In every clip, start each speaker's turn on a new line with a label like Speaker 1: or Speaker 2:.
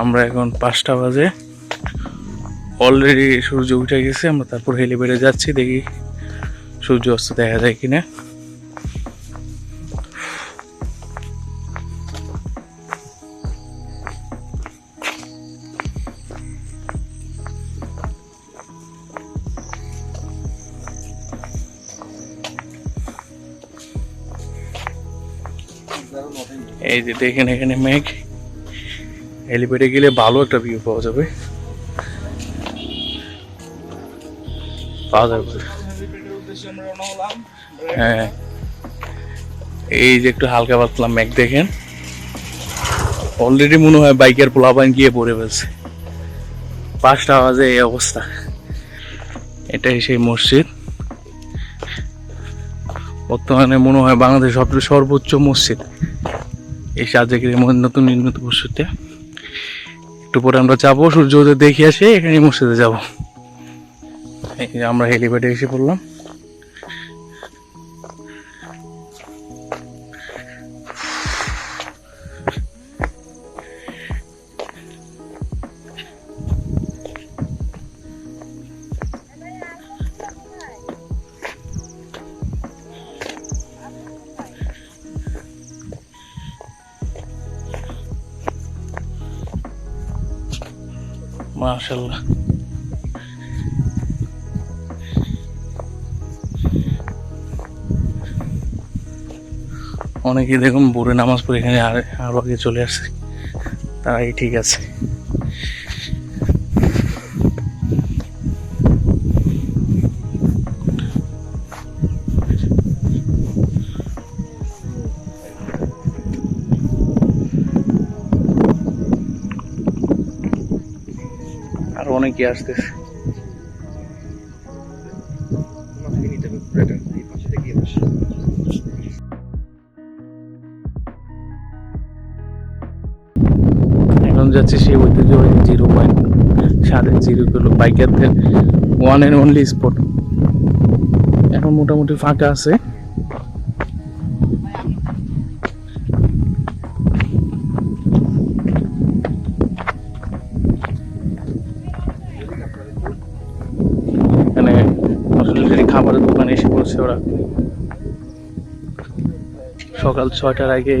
Speaker 1: আমরা এখন 5টা বাজে, অলরেডি সূর্য উঠে গেছে। আমরা তারপর হেলিপ্যাডে যাচ্ছি, দেখি সূর্য অস্ত দেখা যায় কিনা। এই যে দেখেন এখানে মেঘ, হেলিপ্যাডে গেলে ভালো একটা ভিউ পাওয়া যাবে। হ্যাঁ, এই যে একটু হালকা পাতলা মেঘ দেখেন, অলরেডি মনে হয় বাইকের পোলাপান গিয়ে পড়ে ফেলছে। 5টা বাজে এই অবস্থা। এটাই সেই মসজিদ, বর্তমানে মনে হয় বাংলাদেশের সবচেয়ে সর্বোচ্চ মসজিদ এই সাজেকের নতুন নির্মিত মসজিদটা। একটু পরে আমরা যাবো, সূর্য উদয় দেখে আসে এখানে মসজিদে যাবো। আমরা হেলিপ্যাডে এসে পড়লাম। মাশাআল্লাহ, অনেকেই দেখুন ভোরে নামাজ পড়ে এখানে আরো আগে চলে আসছে, তাই ঠিক আছে। আর অনেকে আসতেছে। এখন যাচ্ছে সেই ঐতিহ্যবাহী 0 পয়েন্ট, সাজেক 0 কিলো বাইকারদের ওয়ান অ্যান্ড অনলি স্পট। এখন মোটামুটি ফাঁকা আছে। এখানে অলরেডি খাবারের দোকানে এসে পড়ছে ওরা, সকাল 6টার আগে।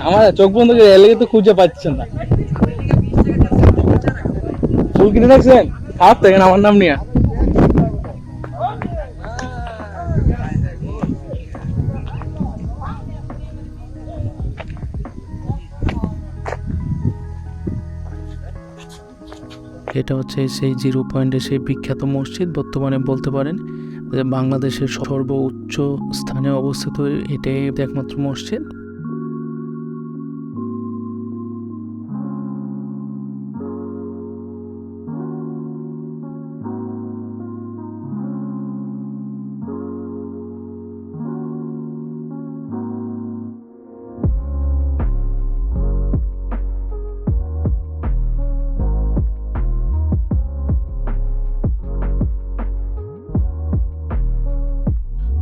Speaker 1: আমার চোখ বন্ধ করে এলাকা তো খুঁজে পাচ্ছেন না। ফুল কিনে রাখছেন, খারাপ থাকেন আমার নাম নিয়ে।
Speaker 2: এটা হচ্ছে সেই 0 পয়েন্টে সেই বিখ্যাত মসজিদ, বর্তমানে বলতে পারেন যে বাংলাদেশের সর্বোচ্চ স্থানে অবস্থিত এটাই একমাত্র মসজিদ।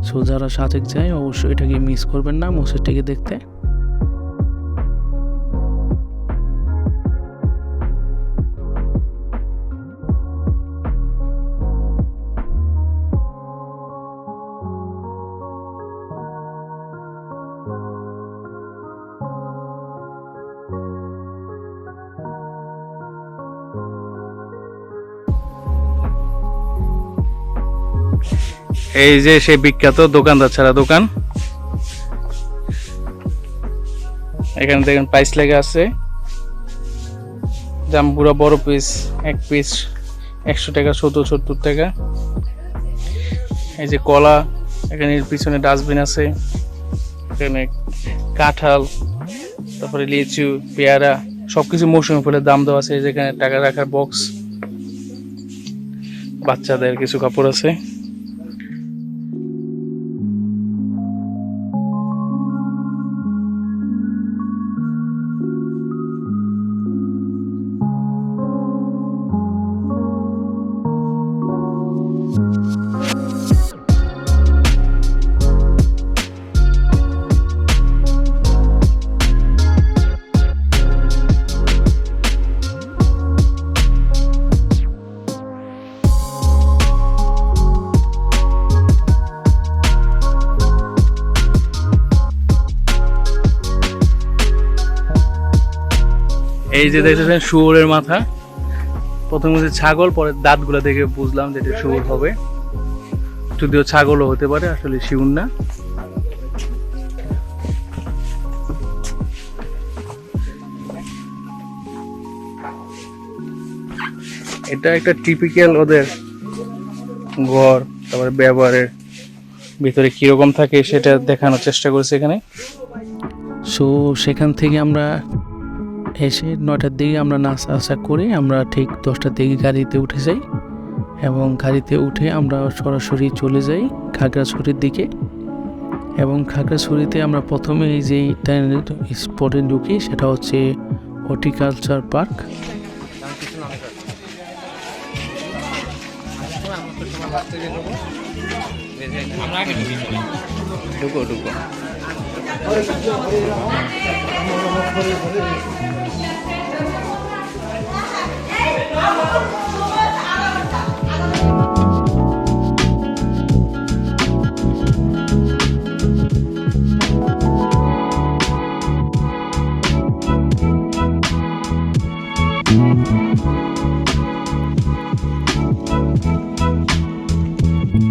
Speaker 2: সো যারা সাজেক যায় অবশ্যই এটাকে মিস করবেন না, মসজিদটাকে দেখতে।
Speaker 1: এই যে সেই বিখ্যাত দোকানদার ছাড়া দোকান, এখানে দেখেন প্রাইস লেখা আছে। জাম্বুরা বড় পিস 1 পিস 100 টাকা, 70 টাকা। এই যে কলা, এখানে পিছনে ডাস্টবিন আছে। এখানে কাঁঠাল, তারপরে লিচু, পেয়ারা, সবকিছু মৌসুমি ফলের দাম দেওয়া আছে। যেখানে টাকা রাখার বক্স, বাচ্চাদের কিছু কাপড় আছে। এই যে দেখতেছেন শুয়োরের মাথা, প্রথম হচ্ছে ছাগল, পরে দাঁতগুলো দেখে বুঝলাম যে এটা শুয়োর হবে, যদিও ছাগলও হতে পারে, আসলে শিউর না। এটা একটা টিপিক্যাল ওদের ঘর, তারপরে ব্যবহারের ভিতরে কিরকম থাকে সেটা দেখানোর চেষ্টা করছে এখানে।
Speaker 2: সো সেখান থেকে আমরা এসে 9টার দিকে আমরা নাস্তা আসা করে আমরা ঠিক 10টার দিকে গাড়িতে উঠে যাই, এবং গাড়িতে উঠে আমরা সরাসরি চলে যাই খাগড়াছড়ির দিকে। এবং খাগড়াছড়িতে আমরা প্রথমে এই যে স্পটে ঢুকি, সেটা হচ্ছে হর্টিকালচার পার্ক।
Speaker 1: ঢুকো ঢুকো।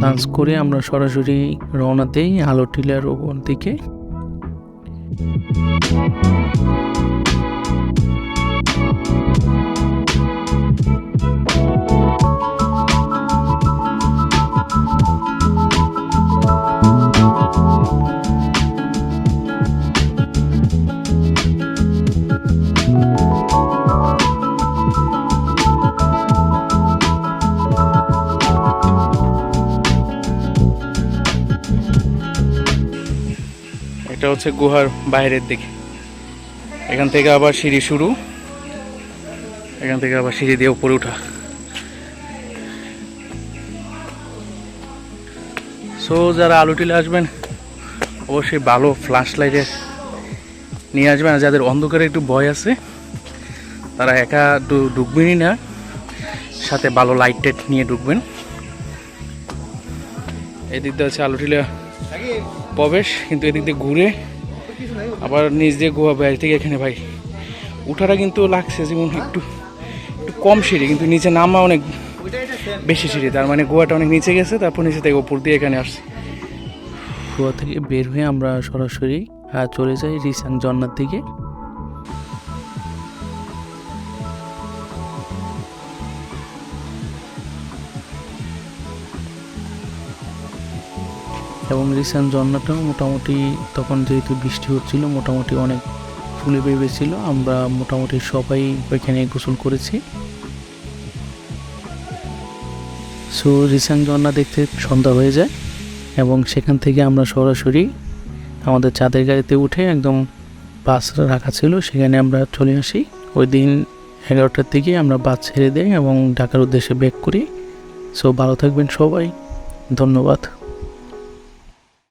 Speaker 2: লাঞ্চ করে আমরা সরাসরি রওনা দেই আলোটিলার ওপর দিকে।
Speaker 1: এটা হচ্ছে গুহার বাইরের দিকে, এখান থেকে আবার সিঁড়ি শুরু, এখান থেকে আবার সিঁড়ি দিয়ে উপরে ওঠা। সো যারা আলুটিলে আসবেন অবশ্যই ভালো ফ্ল্যাশ লাইটের নিয়ে আসবেন, আর যাদের অন্ধকারে একটু ভয় আছে তারা একা ঢুকবেনই না, সাথে ভালো লাইট টাইট নিয়ে ঢুকবেন। এদিক দিয়ে হচ্ছে আলুটিলা প্রবেশ, কিন্তু এদিক দিয়ে ঘুরে আবার নিচ দিয়ে গোয়া বাইরে থেকে এখানে ভাই উঠাটা কিন্তু লাগছে যেমন একটু কম সিঁড়ি, কিন্তু নিচে নামা অনেক বেশি সিঁড়ি, তার মানে গোয়াটা অনেক নিচে গেছে, তারপর নিচে থেকে উপর দিয়ে এখানে আসছে।
Speaker 2: গোয়া থেকে বের হয়ে আমরা সরাসরি চলে যাই রিসাং ঝর্ণার দিকে। এবং রিসান ঝর্ণাটাও মোটামুটি তখন যেহেতু বৃষ্টি হচ্ছিল মোটামুটি অনেক ফুলে বেরিয়েছিল, আমরা মোটামুটি সবাই ওইখানে গোসল করেছি। সো রিসাং ঝর্ণা দেখতে সন্ধ্যা হয়ে যায়, এবং সেখান থেকে আমরা সরাসরি আমাদের চাঁদের গাড়িতে উঠে একদম বাস রাখা ছিল সেখানে আমরা চলে আসি। ওই দিন 11টার দিকে আমরা বাস ছেড়ে দিই এবং ঢাকার উদ্দেশ্যে ব্যাক করি। সো ভালো থাকবেন সবাই, ধন্যবাদ।